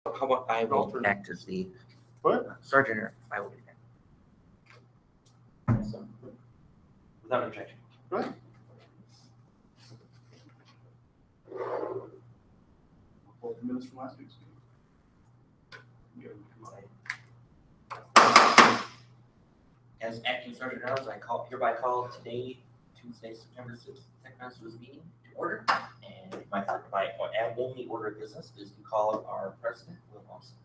How about I will act as the sergeant, or I will do that. So, without objection. Right. Hold the minutes from last week's meeting. As acting sergeant Reynolds, I hereby call today, Tuesday, September 6th, TechMasters meeting to order. And my only order of business is to call our president, Will Lawson.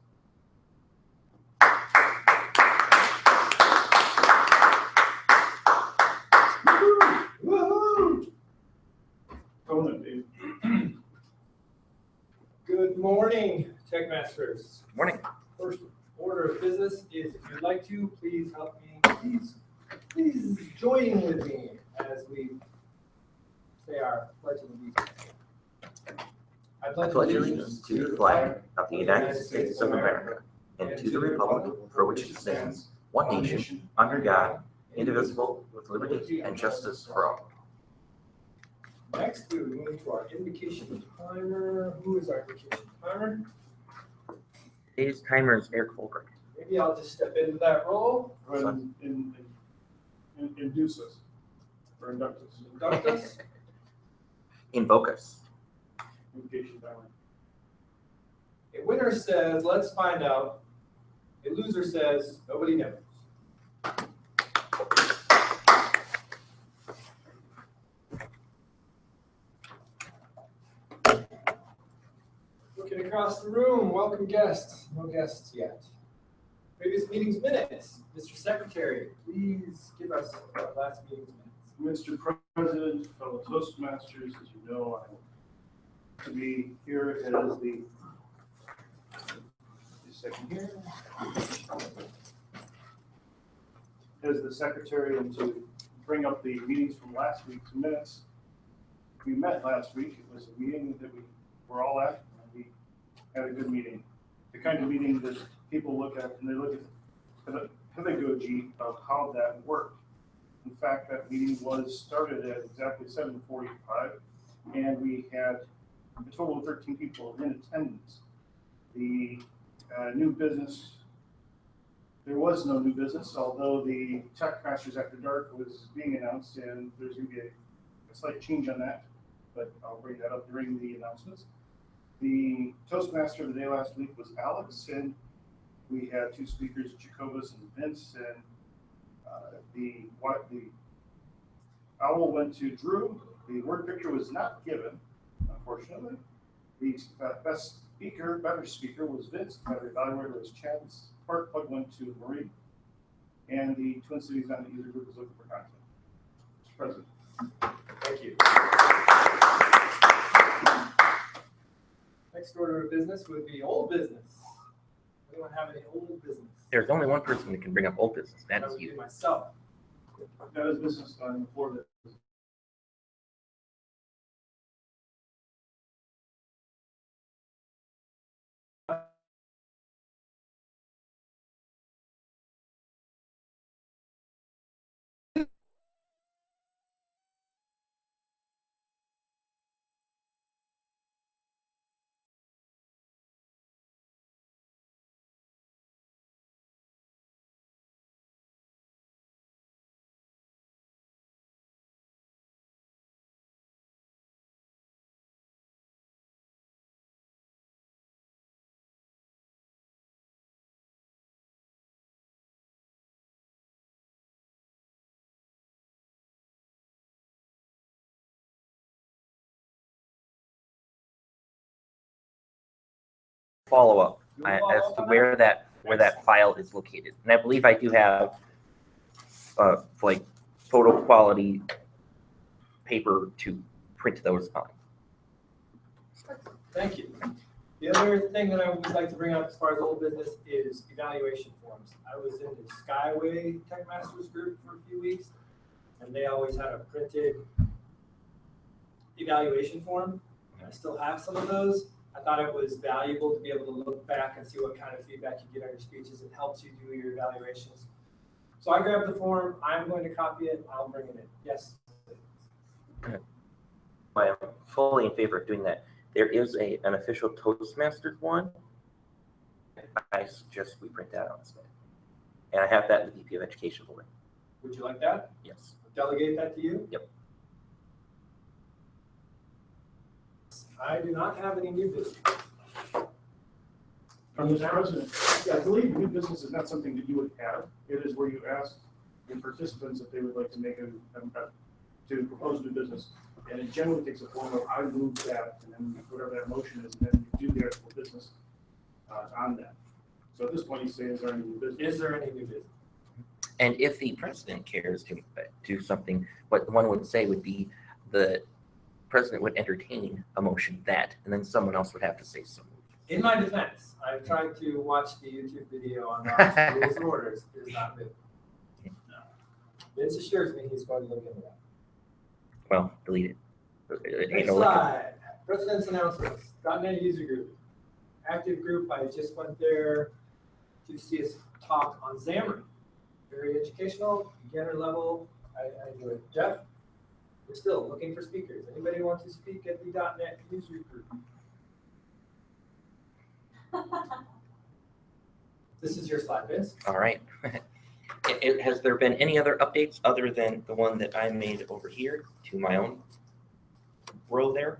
Woohoo! Good morning, TechMasters. Morning. First order of business is, if you'd like to, please help me. Please join with me as we say our pledge of allegiance. I pledge allegiance to the flag of the United States of America and to the republic for which it stands, one nation, under God, indivisible, with liberty and justice for all. Next, we will move to our invocation timer. Who is our invocation timer? Today's timer is Eric Holbrook. Maybe I'll just step into that role. Induce us. Or induct us. Induct us. Invoke us. Invocation timer. A winner says, let's find out. A loser says, nobody knows. Looking across the room, welcome guests. No guests yet. Previous meeting's minutes. Mr. Secretary, please give us our last meeting's minutes. Mr. President, fellow Toastmasters, as you know, I'm to be here as the second here, as the secretary, and to bring up the meetings from last week's minutes. We met last week. It was a meeting that we were all at, and we had a good meeting. The kind of meeting that people look at and they look at the pedagogy of how that worked. In fact, that meeting was started at exactly 7:45, and we had a total of 13 people in attendance. The new business, there was no new business, although the TechMasters After Dark was being announced, and there's going to be a slight change on that, but I'll bring that up during the announcements. The Toastmaster of the day last week was Alex, and we had two speakers, Jacobus and Vince, and the owl went to Drew. The word picture was not given, unfortunately. The better speaker was Vince. The better evaluator was Chad. Spark plug went to Marie. And the Twin Cities on the user group was looking for content. Mr. President. Thank you. Next order of business would be old business. Anyone have any old business? There's only one person that can bring up old business. That is you. Myself. That is business on the floor. Follow up as to where that file is located, and I believe I do have like photo quality paper to print those on. Thank you. The other thing that I would like to bring up as far as old business is evaluation forms. I was in the Skyway TechMasters group for a few weeks, and they always had a printed evaluation form. I still have some of those. I thought it was valuable to be able to look back and see what kind of feedback you get on your speeches. It helps you do your evaluations. So I grabbed the form. I'm going to copy it. I'll bring it in. Yes. I am fully in favor of doing that. There is an official Toastmasters one I suggest we print that out instead. And I have that in the VP of Education board. Would you like that? Yes. Delegate that to you? Yep. I do not have any new business. Mr. President, I believe new business is not something that you would have. It is where you ask the participants if they would like to make to propose new business. And it generally takes a form of I move that, and then whatever that motion is, and then you do the actual business on that. So at this point, you say, is there any new business? Is there any new business? And if the president cares to do something, what one would say would be the president would entertain a motion that, and then someone else would have to say so. In my defense, I've tried to watch the YouTube video on the rules and orders. It is not new. No. Vince assures me he's going to look into that. Well, delete it. It ain't Next no liquor. slide. President's announcements. .NET user group. Active group. I just went there to see us talk on Xamarin. Very educational, beginner level. I enjoyed it. Jeff, we're still looking for speakers. Anybody want to speak at the .NET user group? This is your slide, Vince. All right. Has there been any other updates other than the one that I made over here to my own row there?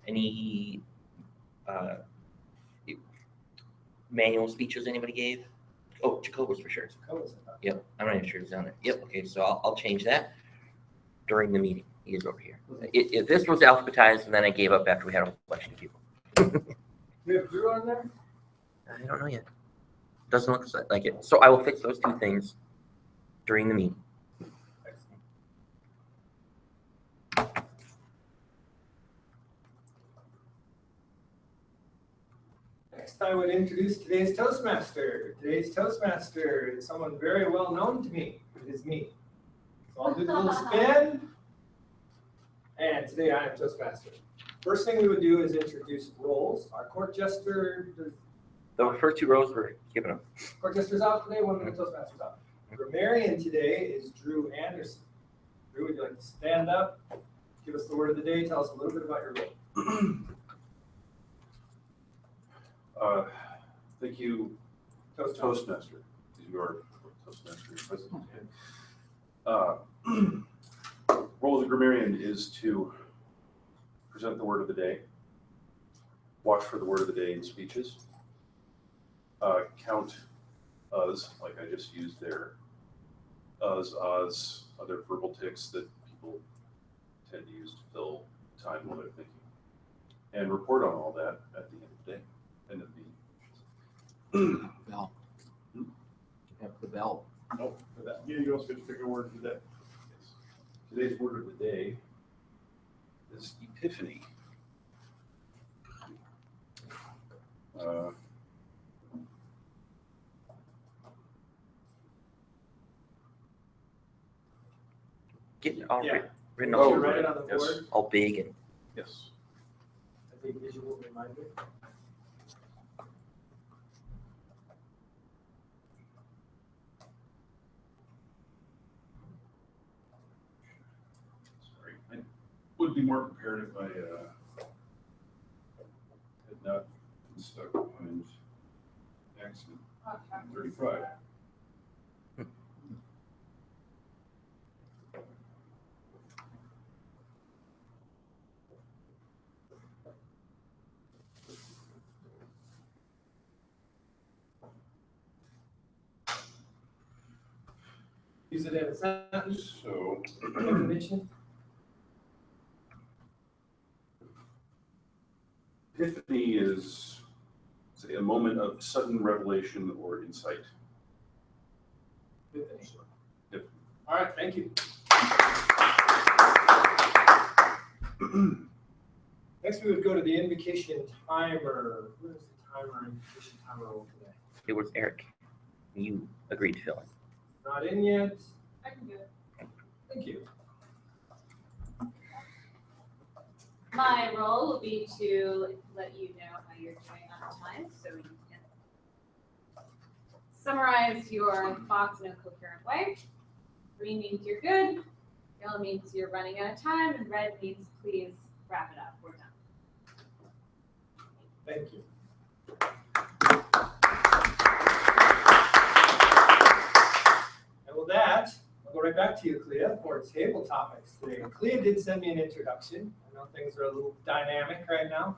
Any manual speeches anybody gave? Oh, Jacoba's for sure. Yep, I'm not even sure he's down there. Yep, okay, so I'll change that during the meeting. He is over here. If this was alphabetized, and then I gave up after we had a whole bunch of people. We have Drew on there? I don't know yet. Doesn't look like it. So I will fix those two things during the meeting. Next, I would introduce today's Toastmaster. Today's Toastmaster is someone very well known to me. It is me. So I'll do the little spin. And today I am Toastmaster. First thing we would do is introduce roles. Our court jester, The first two rows were given up. court jester's out today, 1 minute Toastmaster's out. Grammarian today is Drew Anderson. Drew, would you like to stand up? Give us the word of the day. Tell us a little bit about your role. Thank you, Toastmaster. You are Toastmaster president. Role of the grammarian is to present the word of the day, watch for the word of the day in speeches, count us, like I just used there, other verbal tics that people tend to use to fill time while they're thinking, and report on all that at the end of the day, end of the meeting. Bell. Have the bell. Nope, for that. Yeah, you also get to pick a word today. Yes. Today's word of the day is epiphany. Get it all Yeah. written Would you all, write it on the yes. board? all big and Yes. I think visual reminder. Sorry. I would be more prepared if I had not been stuck behind accident 35. Use it in a sentence. So, Definition. epiphany is, say, a moment of sudden revelation or insight. Definition. Yep. All right, thank you. Next, we would go to the invocation timer. Who is the timer, invocation timer role today? it was Eric. You agreed to fill in. Not in yet. I can do it. Thank you. My role will be to let you know how you're doing on time, so you can summarize your thoughts in a coherent way. Green means you're good, yellow means you're running out of time, and red means please wrap it up, we're done. Thank you. go right back to you, Clea, for table topics today. Clea did send me an introduction. I know things are a little dynamic right now.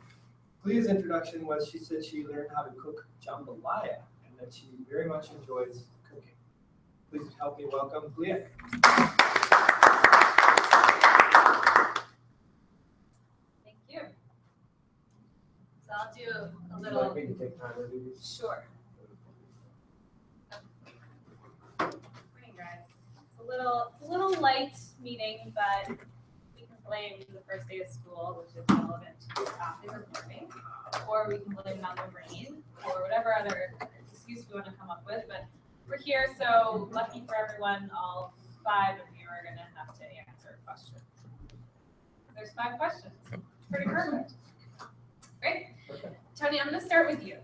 Clea's introduction was she said she learned how to cook jambalaya and that she very much enjoys cooking. Please help me welcome Clea. Thank you. So I'll do a Would you little. like me to take time to do these? Sure. Morning, guys. It's a little light meeting, but we can blame the first day of school, which is relevant to the topic of learning, or we can blame it on the rain, or whatever other excuse we want to come up with. But we're here, so lucky for everyone, all 5 of you are going to have to answer a question. There's 5 questions. Pretty perfect. Great. Tony, I'm going to start with you.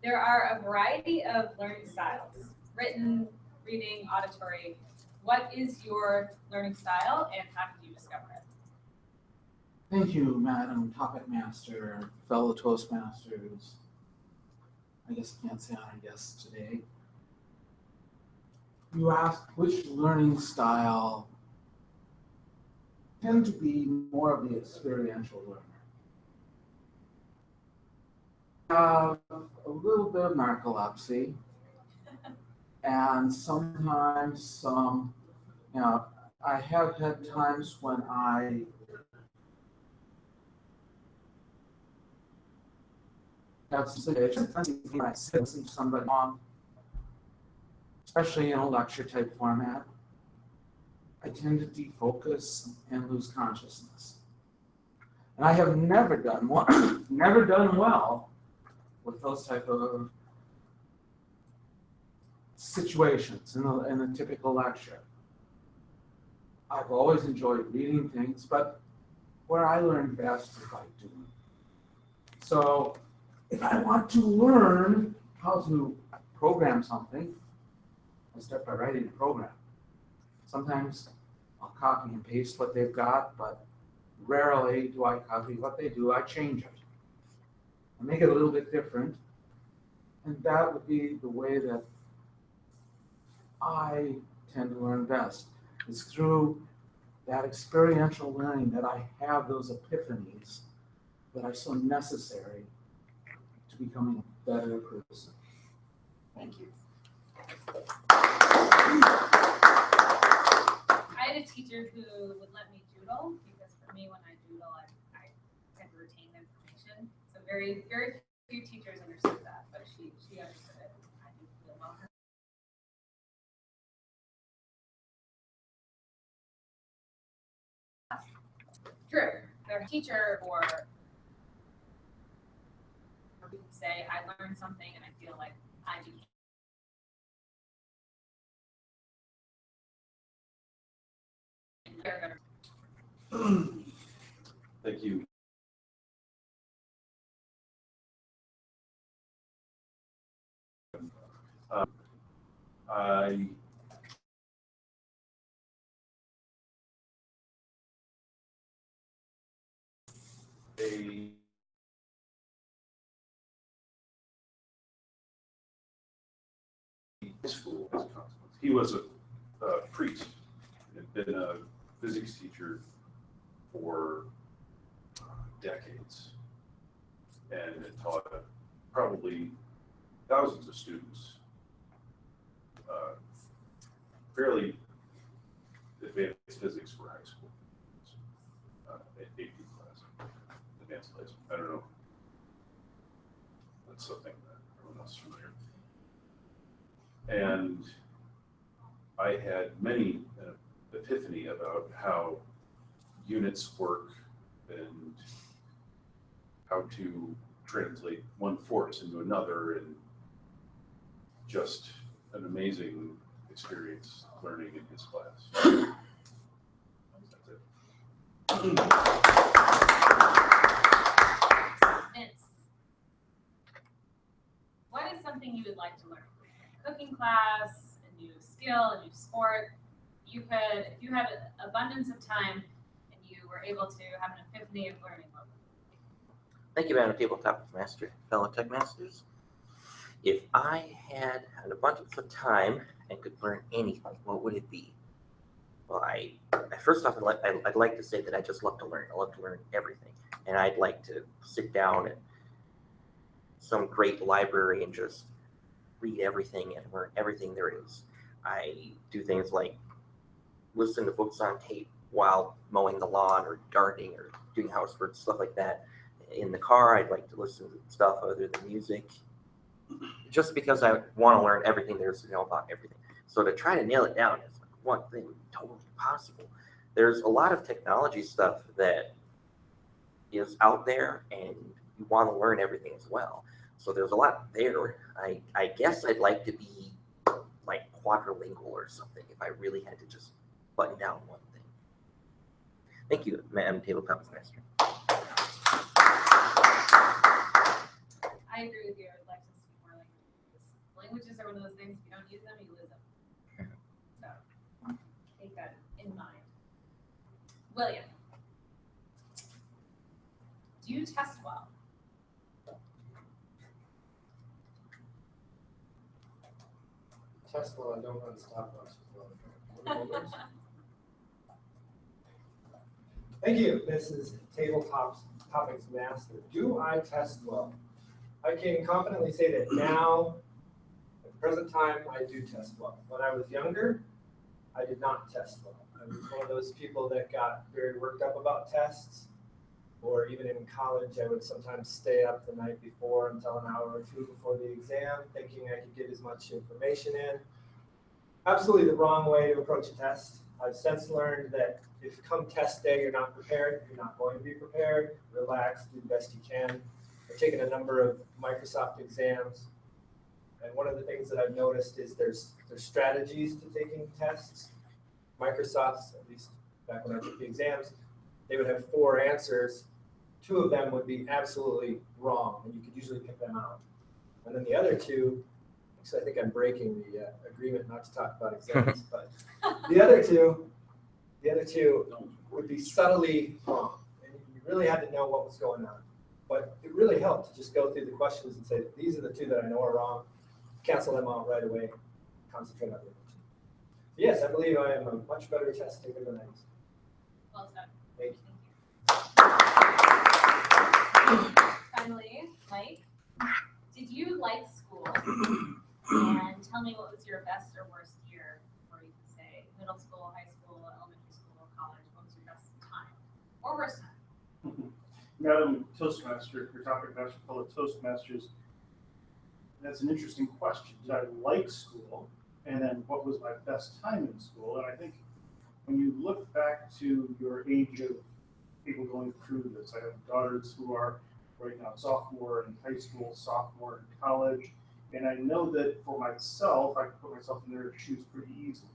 There are a variety of learning styles, written, reading, auditory. What is your learning style and how did you discover it? Thank you, Madam Topic Master, fellow Toastmasters. I guess I can't say honored guests today. You asked which learning style tend to be more of the experiential learner. A little bit of narcolepsy, and sometimes some, I have had times when I have situations when I sit listening to somebody on, especially in a lecture type format, I tend to defocus and lose consciousness. And I have never done well with those type of situations in a typical lecture. I've always enjoyed reading things, but where I learn best is by doing. So if I want to learn how to program something, I start by writing a program. Sometimes I'll copy and paste what they've got, but rarely do I copy what they do. I change it. I make it a little bit different. And that would be the way that I tend to learn best. It's through that experiential learning that I have those epiphanies that are so necessary to becoming a better person. Thank you. I had a teacher who would let me doodle because for me, when I doodle, I tend to retain the information. So very, very few teachers understood that, but she understood it. I do feel well. True. Their teacher or we can say, I learned something and I feel like I became. Thank you. I school as a consequence. He was a priest, had been a physics teacher for decades, and had taught probably thousands of students. Fairly advanced physics for high school, AP class, advanced class. I don't know. That's something that everyone else is familiar with. And I had many epiphany about how units work and how to translate one force into another, and just an amazing experience learning in his class. That's it. Vince, what is something you would like to learn? A cooking class, a new skill, a new sport. If you had an abundance of time and you were able to have an epiphany of learning, what would it be? Thank you, Madam Tabletop Master, fellow TechMasters. If I had an abundance of time and could learn anything, what would it be? Well, first off, I'd like to say that I just love to learn. I love to learn everything, and I'd like to sit down at some great library and just read everything and learn everything there is. I do things like listen to books on tape while mowing the lawn or gardening or doing housework, stuff like that. In the car, I'd like to listen to stuff other than music, just because I want to learn everything there is to know about everything. So to try to nail it down is like one thing totally possible. There's a lot of technology stuff that is out there, and you want to learn everything as well. So there's a lot there. I guess I'd like to be like quadrilingual or something if I really had to just button down one thing. Thank you, Madam Tabletop Master. I agree with you. I would like to speak more languages. Languages are one of those things, if you don't use them, you lose them. So keep that in mind. William, do you test well? Test well, I don't run stopwatch as well. Thank you. This is Topics Master. Do I test well? I can confidently say that now, at the present time, I do test well. When I was younger, I did not test well. I was one of those people that got very worked up about tests, or even in college, I would sometimes stay up the night before until an hour or two before the exam, thinking I could get as much information in. Absolutely the wrong way to approach a test. I've since learned that if come test day you're not prepared, you're not going to be prepared. Relax, do the best you can. I've taken a number of Microsoft exams, and one of the things that I've noticed is there's strategies to taking tests. Microsoft's, at least back when I took the exams, they would have 4 answers. 2 of them would be absolutely wrong, and you could usually pick them out. And then the other 2, actually I think I'm breaking the agreement not to talk about exams, but the other two would be subtly wrong, and you really had to know what was going on. But it really helped to just go through the questions and say, these are the 2 that I know are wrong, cancel them out right away, concentrate on the other 2. Yes, I believe I am a much better test taker than I used to. Well done. Thank you. Finally, Mike, did you like school? And tell me what was your best or worst year, or you can say middle school, high school, elementary school, college. What was your best time or worst time? Madam Toastmaster, your topic master, fellow Toastmasters, that's an interesting question. Did I like school? And then what was my best time in school? And I think when you look back to your age of people going through this, I have daughters who are right now sophomore in high school, sophomore in college, and I know that for myself, I can put myself in their shoes pretty easily.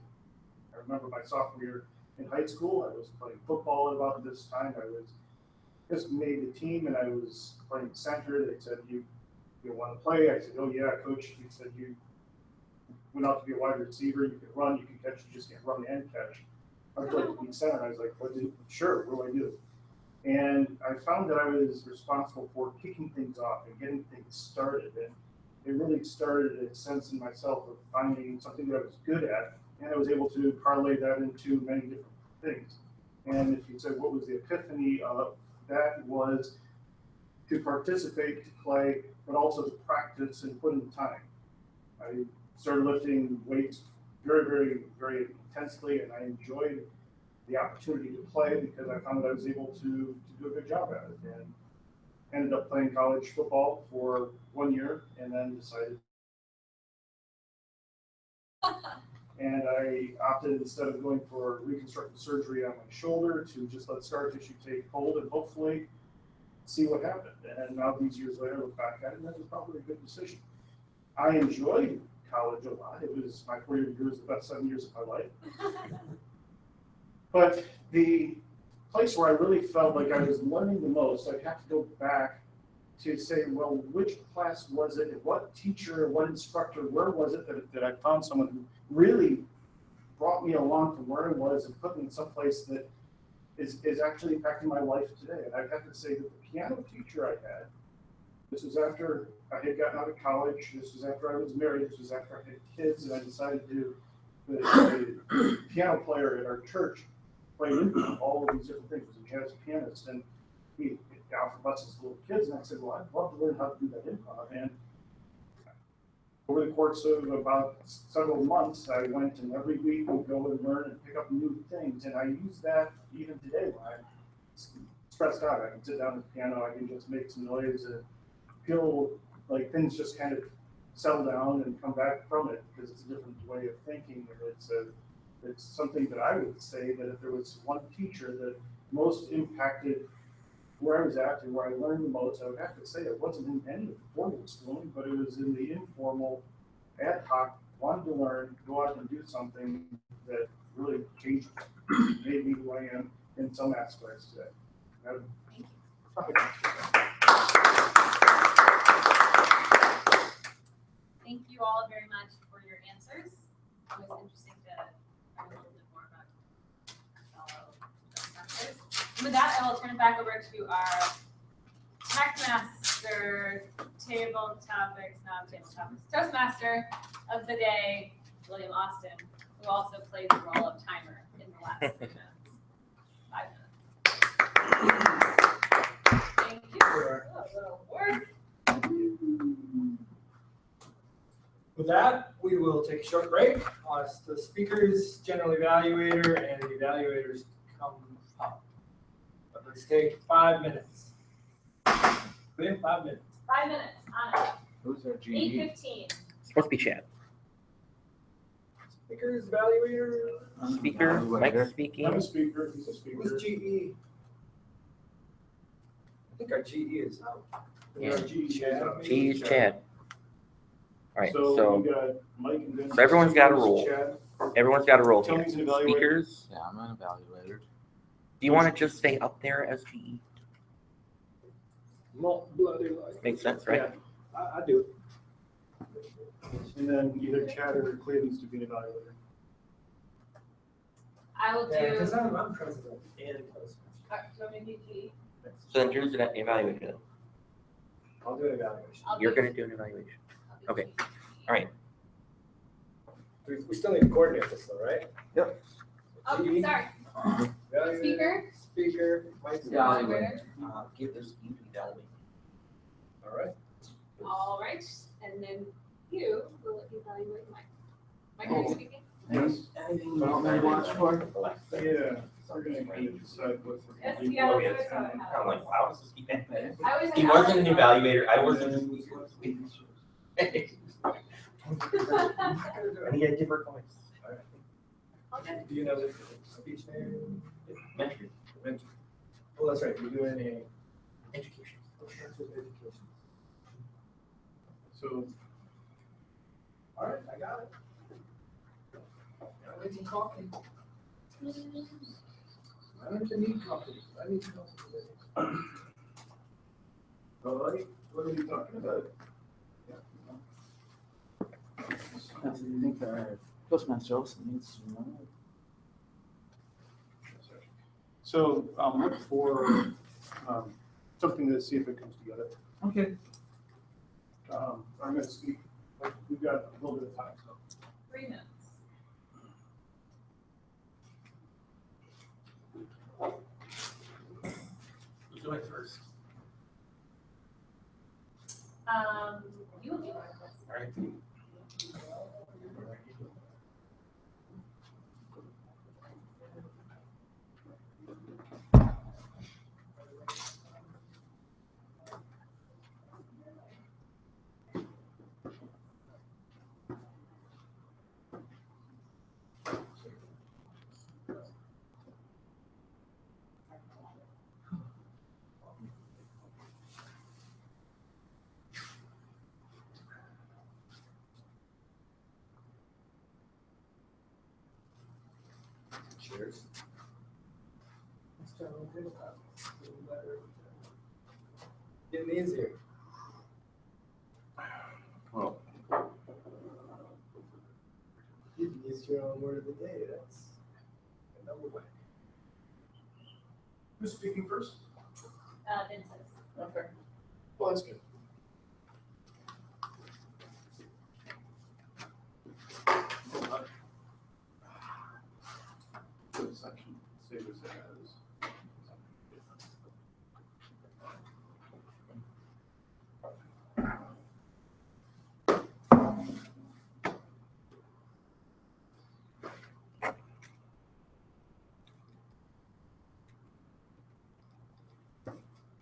I remember my sophomore year in high school, I was playing football at about this time. I was just made the team, and I was playing center. They said, you want to play? I said, oh yeah, coach. He said, you went out to be a wide receiver. You can run, you can catch, you just can't run and catch. I would like to be center. I was like, sure, what do I do? And I found that I was responsible for kicking things off and getting things started. And it really started a sense in myself of finding something that I was good at, and I was able to parlay that into many different things. And if you said what was the epiphany of that, was to participate, to play, but also to practice and put in the time. I started lifting weights very, very, very intensely, and I enjoyed the opportunity to play because I found that I was able to do a good job at it. And ended up playing college football for 1 year, and then decided. And I opted, instead of going for reconstructive surgery on my shoulder, to just let scar tissue take hold and hopefully see what happened. And now these years later, I look back at it, and that was probably a good decision. I enjoyed college a lot. It was my 4-year degree was the best 7 years of my life. But the place where I really felt like I was learning the most, I'd have to go back to say, well, which class was it? What teacher, what instructor, where was it that I found someone who really brought me along from where I was and put me in some place that is actually impacting my life today? And I'd have to say that the piano teacher I had, this was after I had gotten out of college, this was after I was married, this was after I had kids, and I decided to the piano player at our church played all of these different things. He has a pianist, and he offered lessons to little kids. And I said, well, I'd love to learn how to do that improv. And over the course of about several months, I went and every week would go and learn and pick up new things. And I use that even today when I'm stressed out. I can sit down at the piano, I can just make some noise and feel like things just kind of settle down and come back from it because it's a different way of thinking. And it's something that I would say that if there was one teacher that most impacted where I was at and where I learned the most, I would have to say it wasn't in any of the formal schooling, but it was in the informal, ad hoc, wanted to learn, go out and do something that really changed me, made me who I am in some aspects today. Thank you all very much for your answers. It was interesting to learn a little bit more about fellow TechMasters. With that, I will turn it back over to our TechMaster Toastmaster of the day, William Austin, who also played the role of timer in the last 3 minutes. 5 minutes. Thank you. A little work. With that, we will take a short break. The speakers, general evaluator, and the evaluators come up. But let's take 5 minutes. We have 5 minutes. 5 minutes on it. Who's our GE? 8:15. Supposed to be chat. Speakers, evaluator, Speaker, Mike speaking. I'm a speaker, he's a who's speaker. GE? I think our GE is out. Yeah. Our GE is out. Geez, Chad. All right, So so we got Mike and Vince. So everyone's got a role. Chad. everyone's got a role here. Tony's an evaluator. Speakers, Yeah, I'm an evaluator. do you want to just stay up there as GE? Malt bloody like. Makes sense, right? Yeah, I do. And then either Chad or Clay needs to be an evaluator. I will do. Yeah, because I'm president and Toastmaster. Do you want me to do G? So then Drew's an evaluator then. I'll do an evaluation. I'll You're do- gonna do an evaluation. I'll do Okay. G. All right. We still need to coordinate this though, right? Yep. Oh, GE, sorry. evaluator, Speaker? Speaker, Mike's Yeah. evaluator. Give this you to evaluate. All right. All right, and then you will evaluate Mike. Mike, are you Oh. speaking? Yes. Anything you want me to watch for? Yeah, we're gonna kind of decide what we're Yes, gonna do. yeah. Oh, yeah, it's kind of like, wow, this is keeping. I always He have wasn't an Alex- evaluator, I wasn't a speaker. And he had a different voice. Okay. Do you know the speech name? Mentoring, Oh, that's right, you're doing a. education. Education. So, All right, I got it. I need some coffee. I don't even need coffee. I need coffee. all right, what are we talking about? I think our Toastmaster also needs to know. So, look for, something to see if it comes together. Okay. I'm gonna speak, we've got a little bit of time, so. 3 minutes. Who's doing it first? You will do it first. All right. Cheers. Getting easier. Well, You can use your own word of the day. That's another way. Who's speaking first? Vincent. Okay. Well, that's good. use as.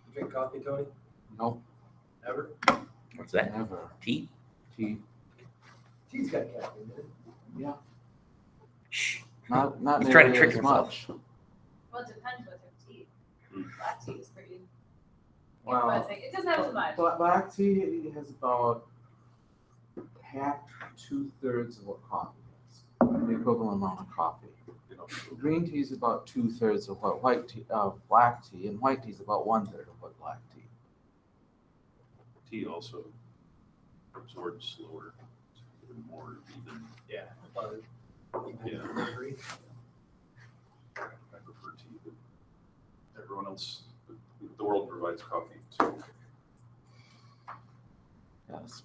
You drink coffee, Tony? Nope, Ever? What's that? never. Tea? Tea, Tea's got caffeine in it. Shh. not He's trying to nearly trick as himself. much. Well, it depends what's in tea. Mm. Black tea is pretty. Well, It doesn't have as much. Black tea has about half, 2/3 of what coffee is, the equivalent amount of coffee. Green tea is about 2/3 of what black tea, and white tea is about 1/3 of what black tea. Tea also absorbs slower, more even. Yeah. Yeah. I prefer tea, but everyone else, the world provides coffee too. Yes,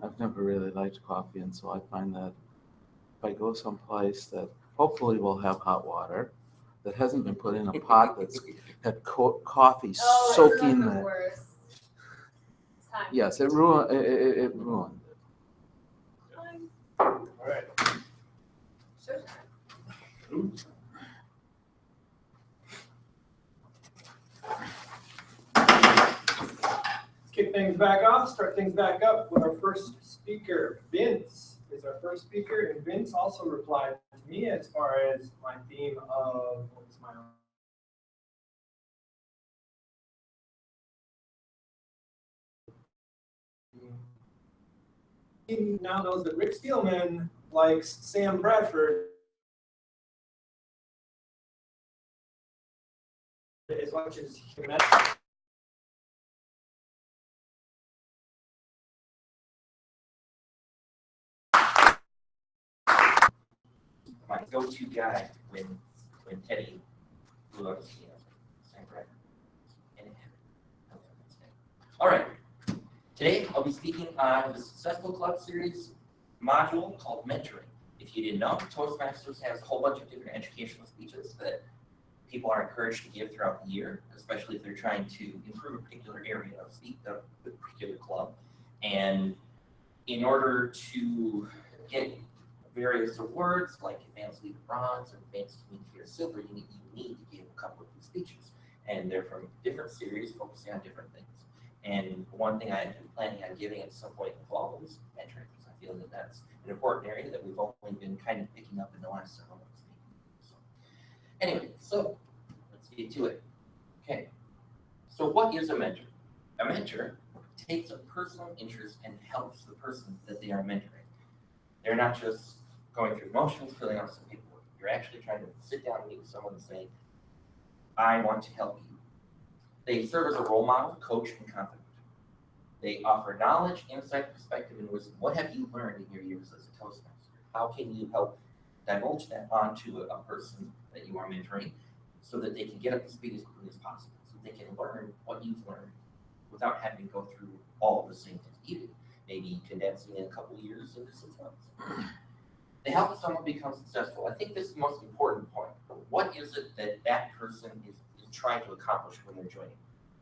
I've never really liked coffee, and so I find that if I go someplace that hopefully will have hot water, that hasn't been put in a pot that's had coffee Oh, soaking it's the. worse. It's time. Yes, it ruined it ruined it. Time. All right. Showtime. Ooh. Let's kick things back off, start things back up with our first speaker. Vince is our first speaker, and Vince also replied to me as far as my theme of what was my He now knows that Rick Steelman likes Sam Bradford as much as he can imagine. My go-to guy when Teddy blew out his Sam Bradford. All right. Today I'll be speaking on the Successful Club series module called Mentoring. If you didn't know, Toastmasters has a whole bunch of different educational speeches that people are encouraged to give throughout the year, especially if they're trying to improve a particular area of the particular club. And in order to get various awards like Advanced Leader Bronze or Advanced Communicator Silver, you need to give a couple of these speeches. And they're from different series focusing on different things. And one thing I have been planning on giving at some point in the fall is mentoring, because I feel that that's an important area that we've only been kind of picking up in the last several months. So, anyway, so let's get to it. Okay, so what is a mentor? A mentor takes a personal interest and helps the person that they are mentoring. They're not just going through motions, filling out some paperwork. You're actually trying to sit down and meet with someone and say, I want to help you. They serve as a role model, coach, and confidant. They offer knowledge, insight, perspective, and wisdom. What have you learned in your years as a Toastmaster? How can you help divulge that onto a person that you are mentoring so that they can get up to speed as quickly as possible, so they can learn what you've learned without having to go through all of the same things you did, maybe condensing in a couple of years into 6 months. They help someone become successful. I think this is the most important point. What is it that that person is trying to accomplish when they're joining?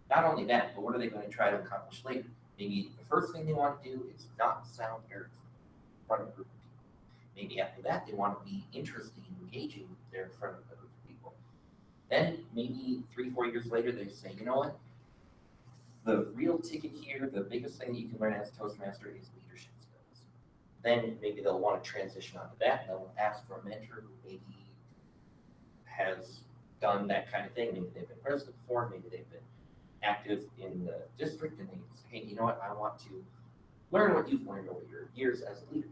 Not only that, but what are they going to try to accomplish later? Maybe the first thing they want to do is not sound arrogant in front of a group of people. Maybe after that, they want to be interesting and engaging there in front of a group of people. Then maybe 3-4 years later, they say, you know what? The real ticket here, the biggest thing that you can learn as a Toastmaster is leadership skills. Then maybe they'll want to transition onto that, and they'll ask for a mentor who maybe has done that kind of thing. Maybe they've been president before, maybe they've been active in the district, and they say, hey, you know what, I want to learn what you've learned over your years as a leader.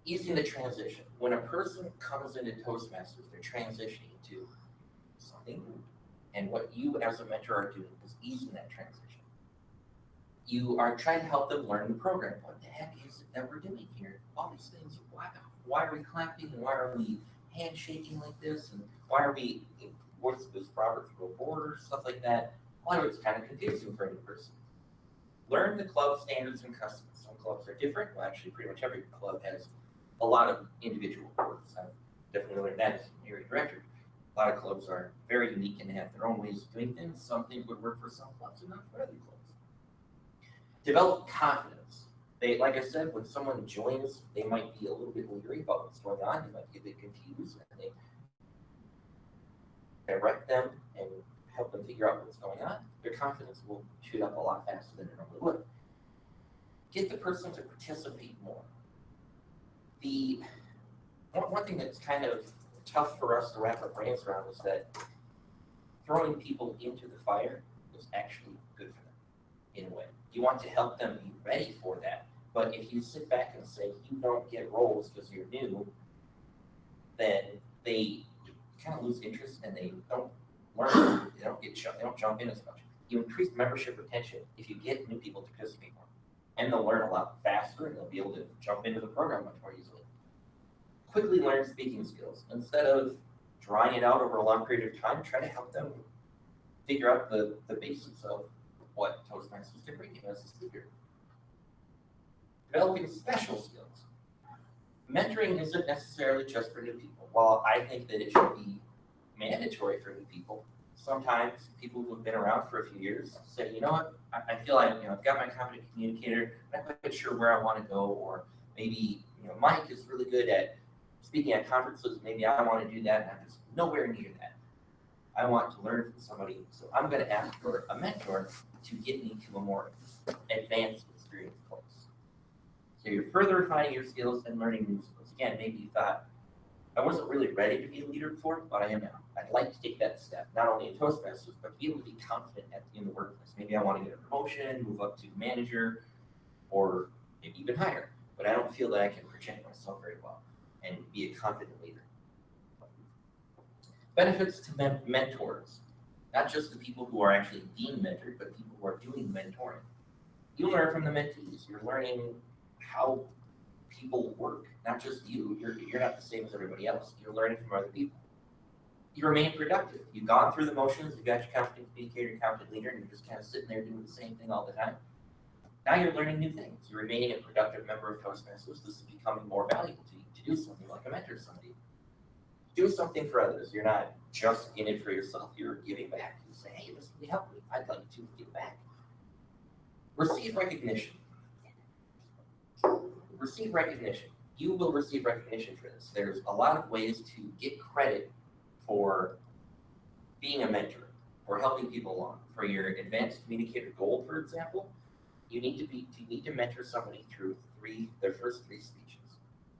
Easing the transition. When a person comes into Toastmasters, they're transitioning to something new. And what you as a mentor are doing is easing that transition. You are trying to help them learn the program. What the heck is it that we're doing here? All these things, why are we clapping, and why are we handshaking like this, and why are we, what's this Robert's Rule of Order, stuff like that? Well, it's kind of confusing for any person. Learn the club standards and customs. Some clubs are different. Well, actually, pretty much every club has a lot of individual rules. definitely learned that as an area director. A lot of clubs are very unique and have their own ways of doing things. Some things would work for some clubs and not for other clubs. Develop confidence. Like I said, when someone joins, they might be a little bit leery about what's going on. They might be a bit confused, and they direct them and help them figure out what's going on. Their confidence will shoot up a lot faster than it normally would. Get the person to participate more. One thing that's kind of tough for us to wrap our brains around is that throwing people into the fire is actually good for them in a way. You want to help them be ready for that. But if you sit back and say you don't get roles because you're new, then they kind of lose interest and they don't learn. They don't jump in as much. You increase membership retention if you get new people to participate more, and they'll learn a lot faster and they'll be able to jump into the program much more easily. Quickly learn speaking skills. Instead of drawing it out over a long period of time, try to help them figure out the basics of what Toastmasters can bring you as a speaker. Developing special skills. Mentoring isn't necessarily just for new people. While I think that it should be mandatory for new people, sometimes people who have been around for a few years say, you know what, I feel like I've got my competent communicator, I'm not quite sure where I want to go, or maybe Mike is really good at speaking at conferences, maybe I want to do that, and I'm just nowhere near that. I want to learn from somebody, so I'm going to ask for a mentor to get me to a more advanced experience place. So you're further refining your skills and learning new skills. Again, maybe you thought, I wasn't really ready to be a leader before, but I am now. I'd like to take that step, not only in Toastmasters, but to be able to be confident in the workplace. Maybe I want to get a promotion, move up to manager, or maybe even higher, but I don't feel that I can project myself very well and be a confident leader. Benefits to mentors, not just the people who are actually being mentored, but people who are doing mentoring. You learn from the mentees. You're learning how people work, not just you. You're not the same as everybody else. You're learning from other people. You remain productive. You've gone through the motions. You've got your competent communicator, competent leader, and you're just kind of sitting there doing the same thing all the time. Now you're learning new things. You're remaining a productive member of Toastmasters. This is becoming more valuable to you to do something like a mentor to somebody. Do something for others. You're not just in it for yourself. You're giving back. You say, hey, this really helped me. I'd like to give back. Receive recognition. Receive recognition. You will receive recognition for this. There's a lot of ways to get credit for being a mentor, for helping people along. For your advanced communicator gold, for example, you need to mentor somebody through their first three speeches.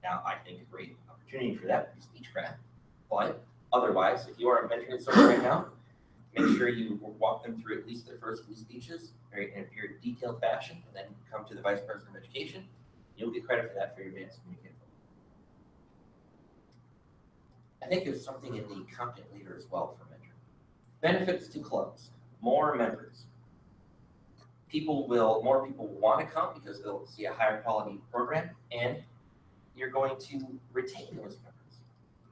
Now, I think a great opportunity for that would be SpeechCraft, but otherwise, if you are mentoring someone right now, make sure you walk them through at least their first three speeches in a very detailed fashion, and then come to the Vice President of Education. You'll get credit for that for your advanced communicator. I think there's something in the competent leader as well for mentoring. Benefits to clubs, more members. More people will want to come because they'll see a higher quality program, and you're going to retain those members.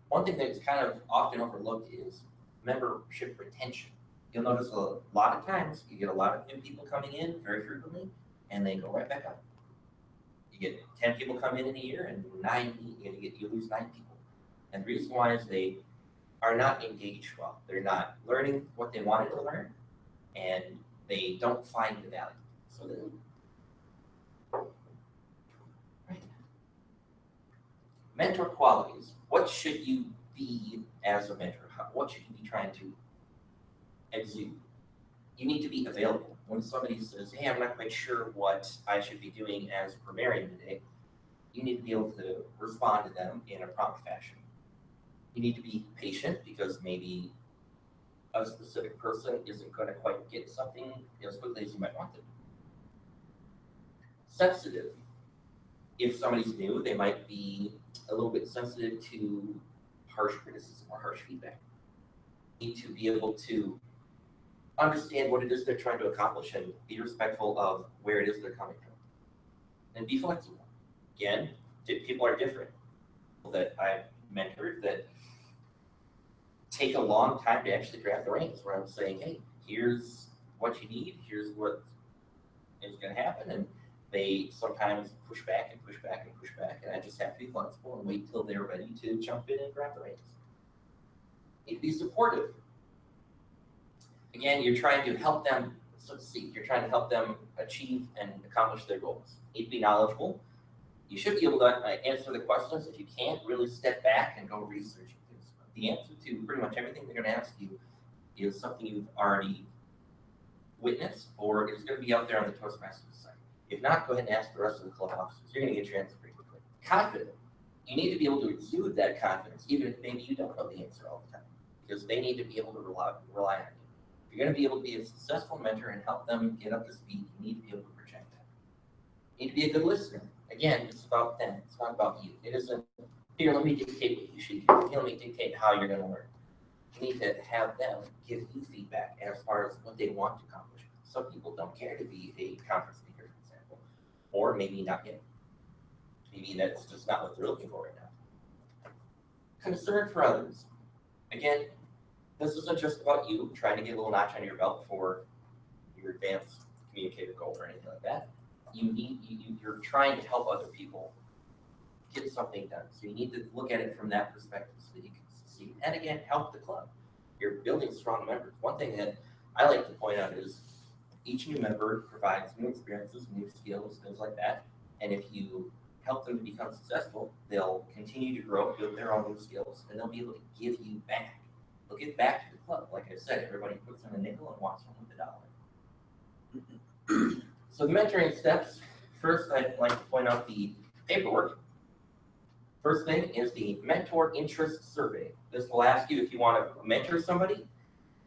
One thing that's kind of often overlooked is membership retention. You'll notice a lot of times you get a lot of new people coming in very frequently, and they go right back out. You get 10 people come in a year, and you lose 9 people. And the reason why is they are not engaged well. They're not learning what they wanted to learn, and they don't find the value. So they leave. Right. Mentor qualities. What should you be as a mentor? What should you be trying to exude? You need to be available. When somebody says, hey, I'm not quite sure what I should be doing as a grammarian today, you need to be able to respond to them in a prompt fashion. You need to be patient because maybe a specific person isn't going to quite get something as quickly as you might want them. Sensitive. If somebody's new, they might be a little bit sensitive to harsh criticism or harsh feedback. You need to be able to understand what it is they're trying to accomplish and be respectful of where it is they're coming from. And be flexible. Again, people are different. People that I've mentored that take a long time to actually grab the reins, where I'm saying, hey, here's what you need, here's what is going to happen, and They sometimes push back and push back and push back, and I just have to be flexible and wait till they're ready to jump in and grab the reins. Need to be supportive. Again, you're trying to help them succeed. You're trying to help them achieve and accomplish their goals. Need to be knowledgeable. You should be able to answer the questions. If you can't, really step back and go research. Because the answer to pretty much everything they're going to ask you is something you've already witnessed or is going to be out there on the Toastmasters site. If not, go ahead and ask the rest of the club officers. You're going to get your answer pretty quickly. Confident. You need to be able to exude that confidence, even if maybe you don't know the answer all the time, because they need to be able to rely on you. If you're going to be able to be a successful mentor and help them get up to speed, you need to be able to project that. You need to be a good listener. Again, it's about them. It's not about you. It isn't, here, let me dictate what you should do. Here, let me dictate how you're going to learn. You need to have them give you feedback as far as what they want to accomplish. Some people don't care to be a conference speaker, for example, or maybe not yet. Maybe that's just not what they're looking for right now. Concern for others. Again, this isn't just about you trying to get a little notch on your belt for your advanced communicative goal or anything like that. You're trying to help other people get something done. So you need to look at it from that perspective so that you can succeed. And again, help the club. You're building strong members. One thing that I like to point out is each new member provides new experiences, new skills, things like that. And if you help them to become successful, they'll continue to grow, build their own new skills, and they'll be able to give you back. They'll give back to the club. Like I said, everybody puts in a nickel and walks home with $1. So the mentoring steps, first I'd like to point out the paperwork. First thing is the mentor interest survey. This will ask you if you want to mentor somebody,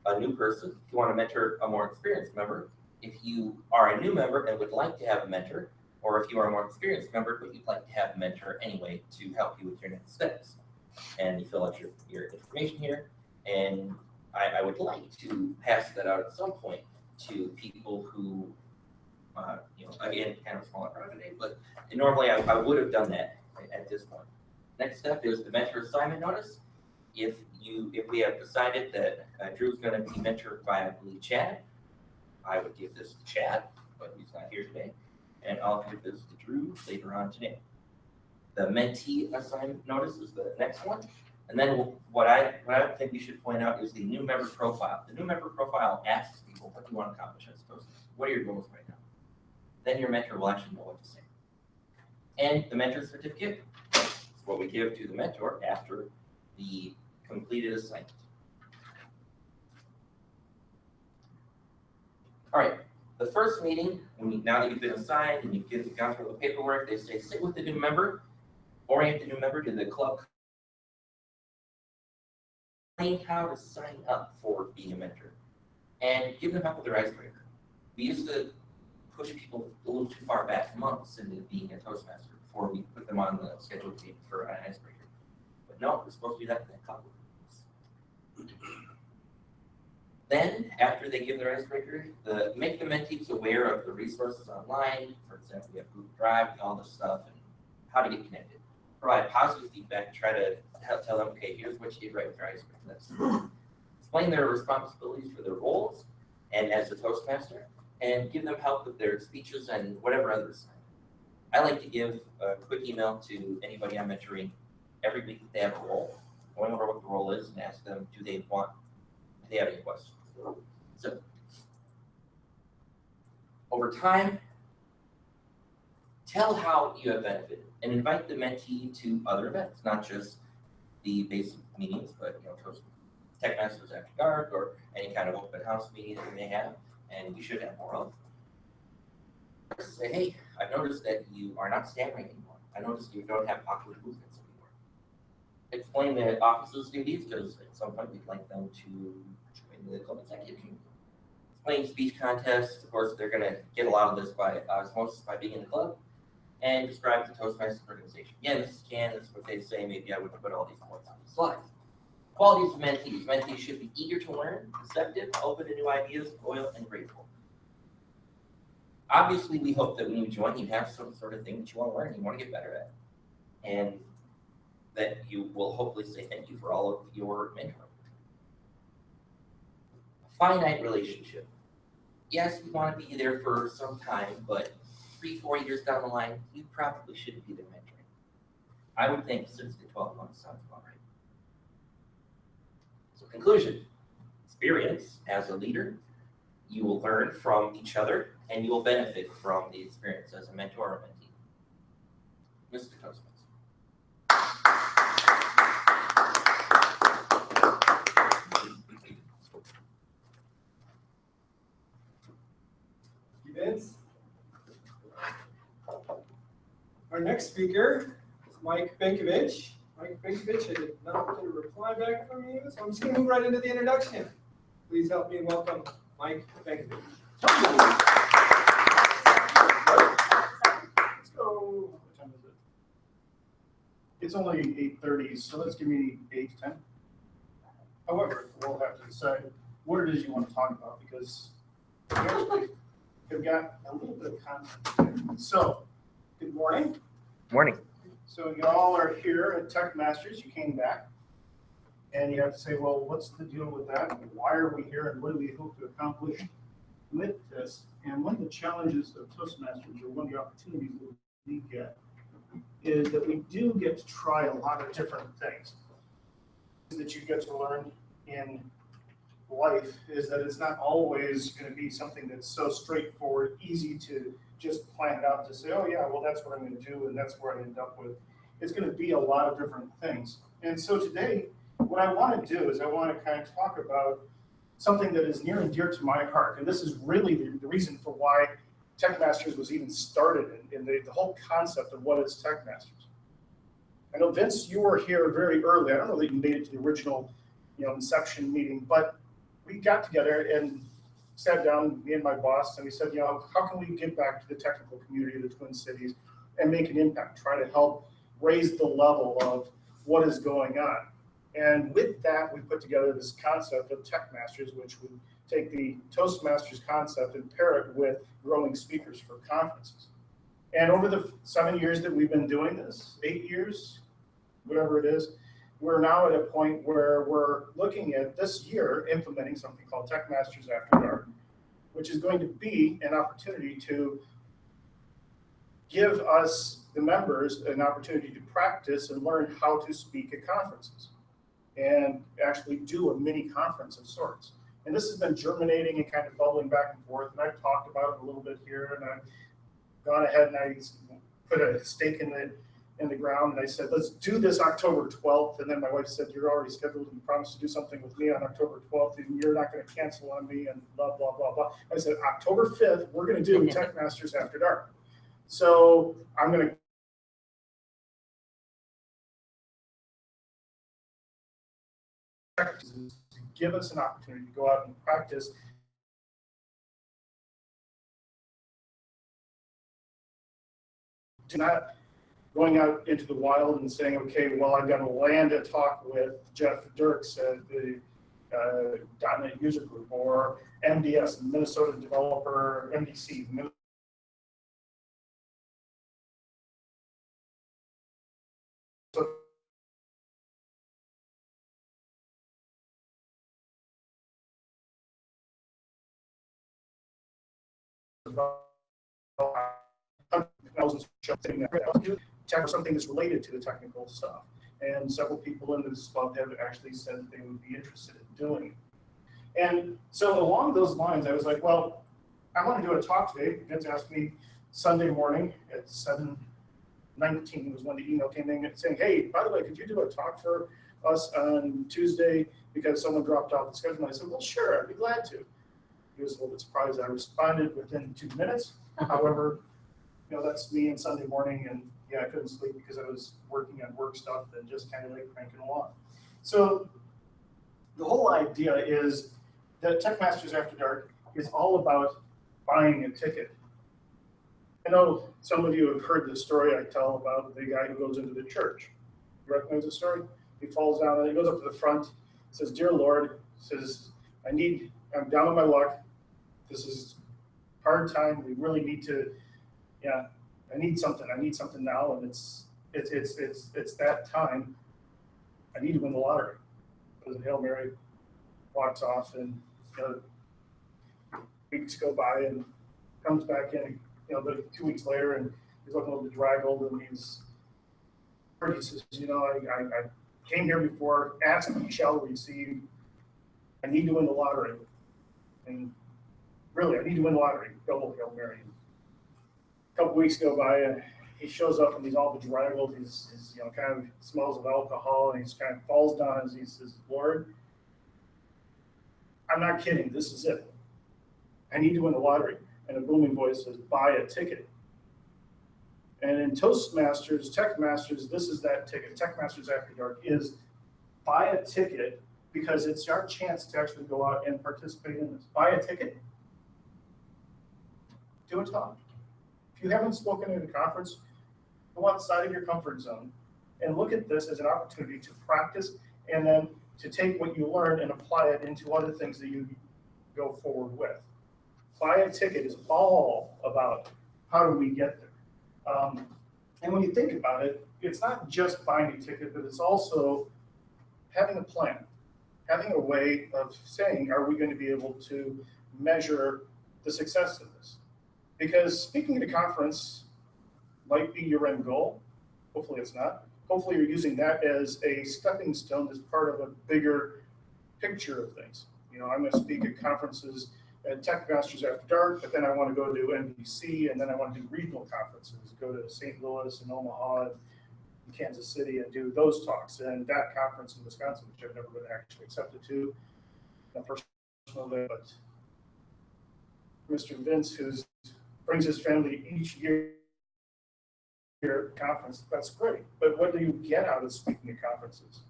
a new person, if you want to mentor a more experienced member, if you are a new member and would like to have a mentor, or if you are a more experienced member but you'd like to have a mentor anyway to help you with your next steps. And you fill out your information here, and I would like to pass that out at some point to people who, again, kind of a smaller crowd today, but normally I would have done that at this point. Next step is the mentor assignment notice. If we have decided that Drew's going to be mentored by, I believe, Chad, I would give this to Chad, but he's not here today, and I'll give this to Drew later on today. The mentee assignment notice is the next one. And then what I think we should point out is the new member profile. The new member profile asks people, what do you want to accomplish as opposed to what are your goals right now? Then your mentor will actually know what to say. And the mentor certificate is what we give to the mentor after the completed assignment. All right, the first meeting, now that you've been assigned and you've gone through the paperwork, they say sit with the new member, orient the new member to the club, explain how to sign up for being a mentor, and give them up with their icebreaker. We used to push people a little too far back, months into being a Toastmaster before we put them on the schedule for an icebreaker. But no, we're supposed to do that in a couple of weeks. Then, after they give their icebreaker, make the mentees aware of the resources online. For example, we have Google Drive and all this stuff, and how to get connected. Provide positive feedback and try to tell them, okay, here's what you did right with your icebreaker. Explain their responsibilities for their roles and as a Toastmaster, and give them help with their speeches and whatever other assignment. I like to give a quick email to anybody I'm mentoring every week that they have a role, going over what the role is, and ask them, do they have any questions? So, over time, tell how you have benefited and invite the mentee to other events, not just the basic meetings, but TechMasters After Dark or any kind of open house meeting that we may have, and we should have more of. Say, hey, I've noticed that you are not stammering anymore. I noticed you don't have awkward movements anymore. Explain the office's duties, because at some point we'd like them to join the club executive committee. Explain speech contests. Of course, they're going to get a lot of this by osmosis by being in the club. And describe the Toastmasters organization. Again, this is what they say. Maybe I wouldn't put all these points on the slides. Qualities of mentees. Mentees should be eager to learn, receptive, open to new ideas, loyal, and grateful. Obviously, we hope that when you join, you have some sort of thing that you want to learn, you want to get better at, and that you will hopefully say thank you for all of your mentoring. Finite relationship. Yes, we want to be there for some time, but 3-4 years down the line, you probably shouldn't be their mentoring. I would think 6 to 12 months sounds about right. So conclusion, experience as a leader, you will learn from each other and you will benefit from the experience as a mentor or mentee. Mr. Toastmaster. Vince. Our next speaker is Mike Benkovich. Mike Benkovich, I did not get a reply back from you, so I'm just going to move right into the introduction. Please help me welcome Mike Benkovich. Let's go. What time is it? It's only 8:30, so let's give me 8:10. However, we'll have to decide what it is you want to talk about because we actually have got a little bit of content. So, good morning. Morning. So you all are here at TechMasters. You came back, and you have to say, well, what's the deal with that? Why are we here, and what do we hope to accomplish with this? And one of the challenges of Toastmasters, or one of the opportunities that we get, is that we do get to try a lot of different things that you get to learn in life is that it's not always going to be something that's so straightforward, easy to just plan it out to say, oh yeah, well that's what I'm going to do and that's where I end up with. It's going to be a lot of different things. And so today, what I want to do is I want to kind of talk about something that is near and dear to my heart. And this is really the reason for why TechMasters was even started in the whole concept of what is TechMasters. I know, Vince, you were here very early. I don't know that you made it to the original inception meeting, but we got together and sat down, me and my boss, and we said, how can we give back to the technical community of the Twin Cities and make an impact, try to help raise the level of what is going on. And with that, we put together this concept of TechMasters, which would take the Toastmasters concept and pair it with growing speakers for conferences. And over the 7 years that we've been doing this, 8 years, whatever it is, we're now at a point where we're looking at this year implementing something called TechMasters After Dark, which is going to be an opportunity to give us, the members, an opportunity to practice and learn how to speak at conferences and actually do a mini conference of sorts. And this has been germinating and kind of bubbling back and forth, and I've talked about it a little bit here, and I've gone ahead and I put a stake in the ground, and I said, let's do this October 12th. And then my wife said, you're already scheduled and you promised to do something with me on October 12th, and you're not going to cancel on me, and blah, blah, blah, blah. I said, October 5th, we're going to do TechMasters After Dark. So I'm going to give us an opportunity to go out and practice. Not going out into the wild and saying, okay, well, I've got to land a talk with Jeff Dirks at the .NET User Group, or MDS, Minnesota Developer, MDC. Something that's related to the technical stuff. And several people in this club have actually said that they would be interested in doing it. And so along those lines, I was like, well, I want to do a talk today. Vince asked me Sunday morning at 7:19 was when the email came in saying, hey, by the way, could you do a talk for us on Tuesday because someone dropped off the schedule? And I said, well, sure, I'd be glad to. He was a little bit surprised. I responded within 2 minutes. However, that's me on Sunday morning, and yeah, I couldn't sleep because I was working on work stuff and just kind of like cranking along. So the whole idea is that TechMasters After Dark is all about buying a ticket. I know some of you have heard the story I tell about the guy who goes into the church. You recognize the story? He falls down and he goes up to the front, says, "Dear Lord," says, I'm down on my luck. This is hard time. We really need to, I need something. I need something now, and it's that time. I need to win the lottery. Goes to Hail Mary, walks off, and weeks go by, and comes back in but 2 weeks later, and he's looking a little bedraggled, and he says, I came here before, ask and you shall receive. I need to win the lottery. And really, I need to win the lottery. Double Hail Mary. A couple weeks go by, and he shows up, and he's all bedraggled. He's kind of smells of alcohol, and he's kind of falls down as he says, Lord, I'm not kidding. This is it. I need to win the lottery. And a booming voice says, buy a ticket. And in Toastmasters, TechMasters, this is that ticket. TechMasters After Dark is buy a ticket because it's our chance to actually go out and participate in this. Buy a ticket. Do a talk. If you haven't spoken at a conference, go outside of your comfort zone and look at this as an opportunity to practice and then to take what you learn and apply it into other things that you go forward with. Buy a ticket is all about how do we get there. And when you think about it, it's not just buying a ticket, but it's also having a plan, having a way of saying, are we going to be able to measure the success of this? Because speaking at a conference might be your end goal. Hopefully it's not. Hopefully you're using that as a stepping stone as part of a bigger picture of things. I'm going to speak at conferences at TechMasters After Dark, but then I want to go to NBC, and then I want to do regional conferences, go to St. Louis and Omaha and Kansas City and do those talks. And that conference in Wisconsin, which I've never been actually accepted to, not personally, but Mr. Vince, who brings his family each year at conference, that's great. But what do you get out of speaking at conferences?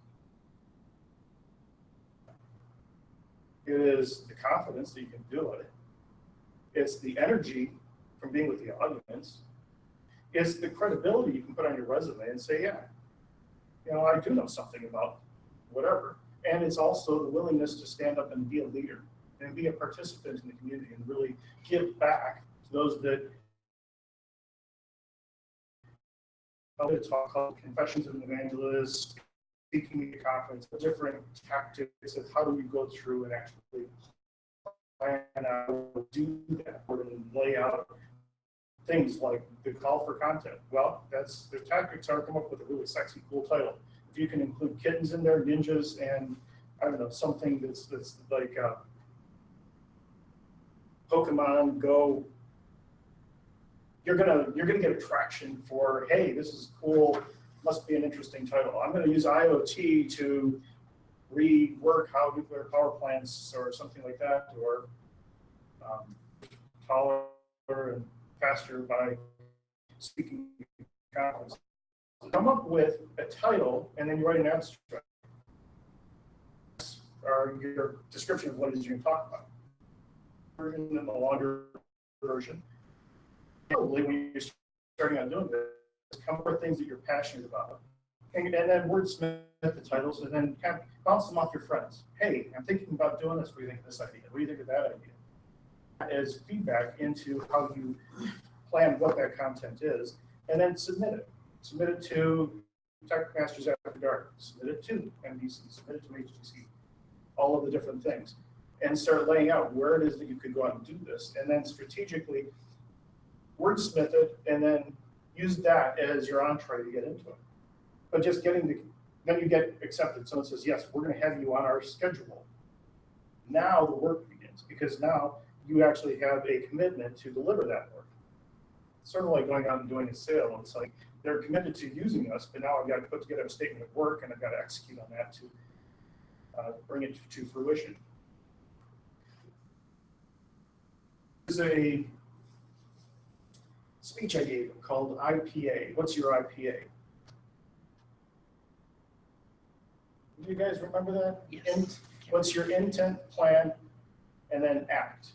It is the confidence that you can do it. It's the energy from being with the audience. It's the credibility you can put on your resume and say, yeah, I do know something about whatever. And it's also the willingness to stand up and be a leader and be a participant in the community and really give back to those that talk called Confessions of an Evangelist, speaking at a conference, different tactics of how do we go through and actually plan out, do that, and lay out things like the call for content. Well, their tactics are come up with a really sexy, cool title. If you can include kittens in there, ninjas, and I don't know, something that's like Pokemon Go, you're gonna get attraction for, hey, this is cool. Must be an interesting title. I'm going to use IoT to rework how nuclear power plants or something like that, or taller and faster by speaking conference. Come up with a title, and then you write an abstract or your description of what it is you're going to talk about. Version and the longer version. Probably when you're starting out doing this, come up with things that you're passionate about. And then wordsmith the titles and then kind of bounce them off your friends. Hey, I'm thinking about doing this. What do you think of this idea? What do you think of that idea? As feedback into how you plan what that content is, and then submit it. Submit it to TechMasters After Dark. Submit it to NBC. Submit it to HTC. All of the different things. And start laying out where it is that you could go out and do this. And then strategically wordsmith it, and then use that as your entree to get into it. But just then you get accepted. Someone says, yes, we're going to have you on our schedule. Now the work begins, because now you actually have a commitment to deliver that work. It's sort of like going out and doing a sale. It's like they're committed to using us, but now I've got to put together a statement of work, and I've got to execute on that to bring it to fruition. This is a speech I gave called IPA. What's your IPA? Do you guys remember that? Yes. What's your intent, plan, and then act?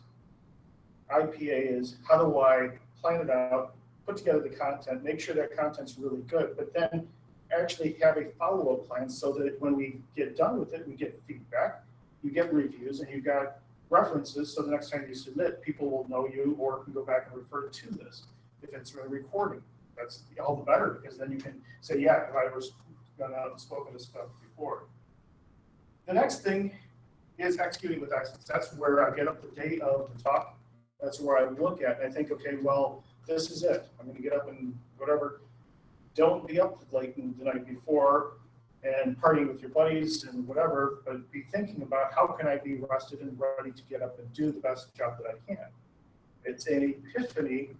IPA is how do I plan it out, put together the content, make sure that content's really good, but then actually have a follow-up plan so that when we get done with it, we get feedback, you get reviews, and you've got references so the next time you submit, people will know you or can go back and refer to this. If it's a recording, that's all the better, because then you can say, yeah, if I ever gone out and spoken to stuff before. The next thing is executing with excellence. That's where I get up the day of the talk. That's where I look at and I think, okay, well, this is it. I'm gonna get up and whatever. Don't be up late the night before and partying with your buddies and whatever, but be thinking about how can I be rested and ready to get up and do the best job that I can. It's an epiphany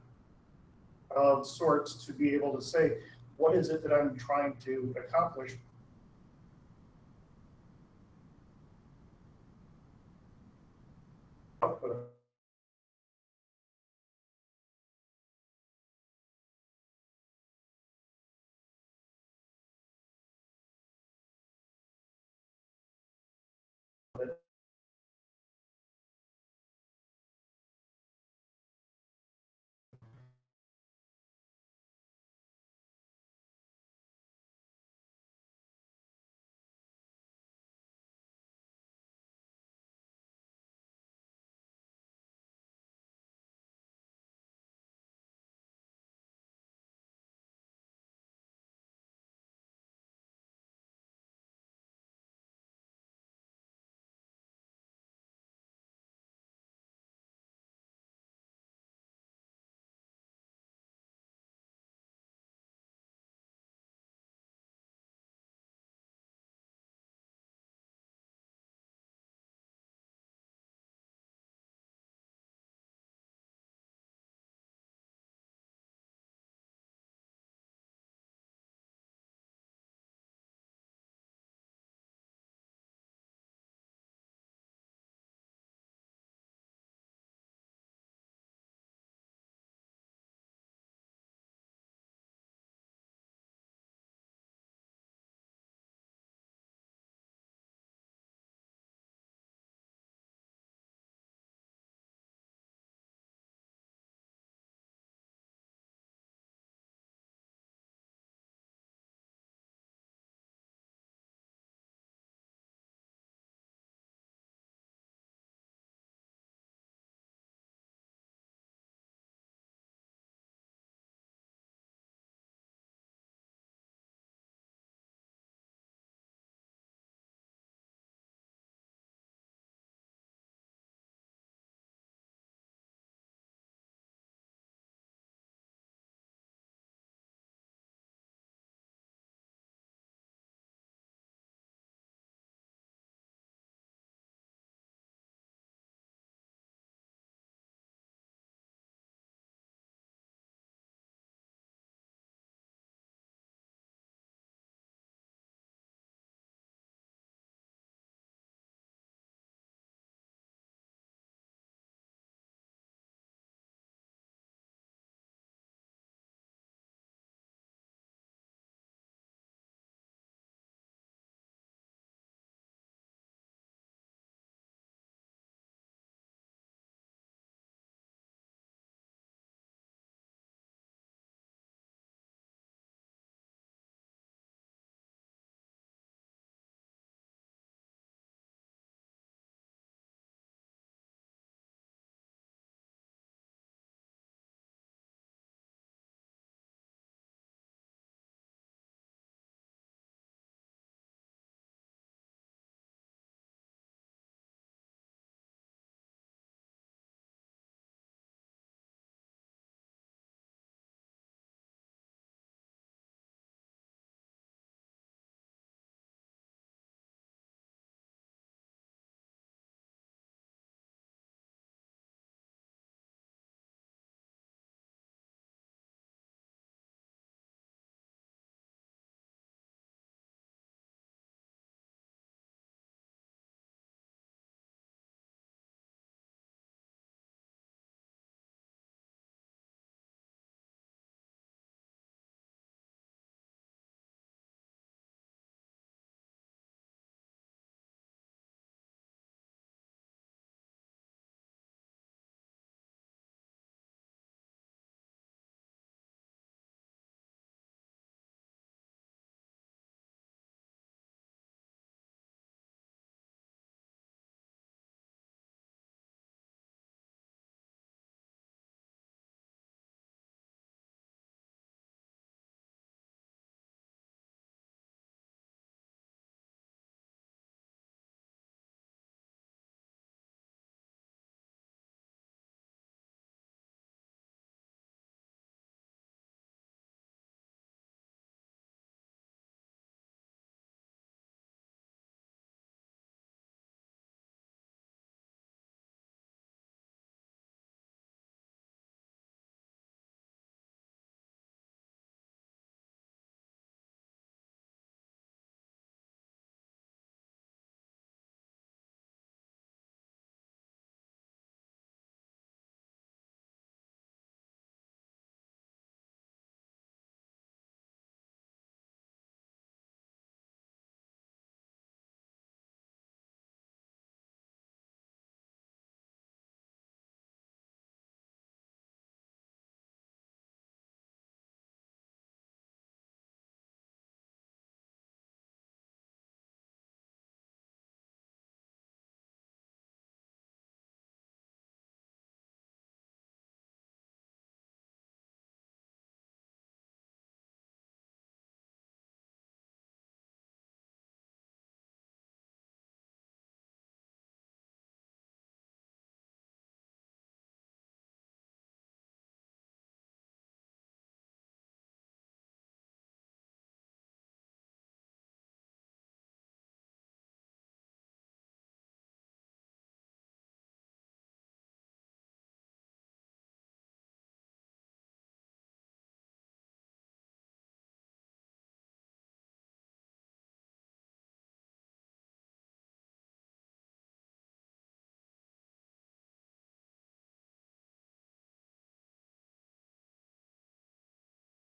of sorts to be able to say, what is it that I'm trying to accomplish